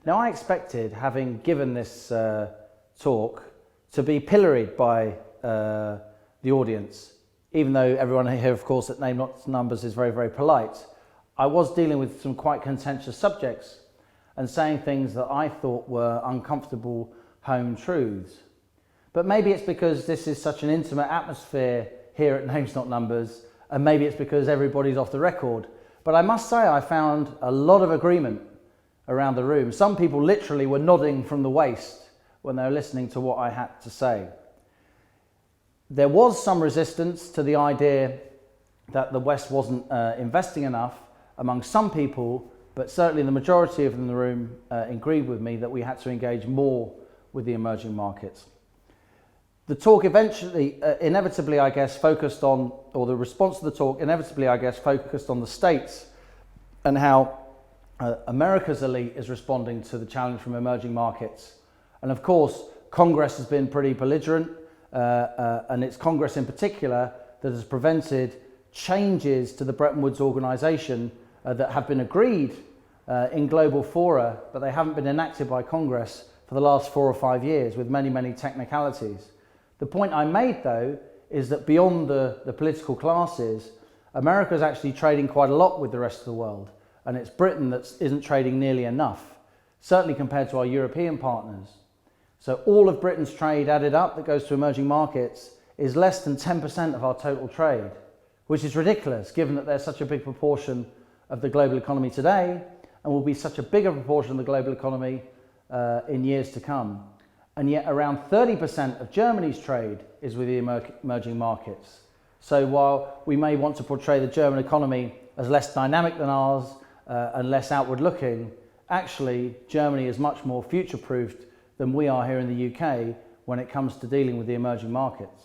Now, I expected, having given this talk, to be pilloried by the audience, even though everyone here, of course, at Name Not Numbers is very, very polite. I was dealing with some quite contentious subjects and saying things that I thought were uncomfortable home truths. But maybe it's because this is such an intimate atmosphere here at Names Not Numbers, and maybe it's because everybody's off the record. But I must say I found a lot of agreement around the room. Some people literally were nodding from the waist when they were listening to what I had to say. There was some resistance to the idea that the West wasn't investing enough among some people, but certainly the majority of them in the room agreed with me that we had to engage more with the emerging markets. The talk inevitably, I guess, focused on, or the response to the talk inevitably, I guess, focused on the States and how America's elite is responding to the challenge from emerging markets. And of course, Congress has been pretty belligerent, and it's Congress in particular that has prevented changes to the Bretton Woods organization that have been agreed in global fora, but they haven't been enacted by Congress for the last 4 or 5 years with many, many technicalities. The point I made, though, is that beyond the political classes, America is actually trading quite a lot with the rest of the world, and it's Britain that isn't trading nearly enough, certainly compared to our European partners. So all of Britain's trade added up that goes to emerging markets is less than 10% of our total trade, which is ridiculous given that they're such a big proportion of the global economy today and will be such a bigger proportion of the global economy in years to come. And yet around 30% of Germany's trade is with the emerging markets. So while we may want to portray the German economy as less dynamic than ours and less outward looking, actually Germany is much more future-proofed than we are here in the UK when it comes to dealing with the emerging markets.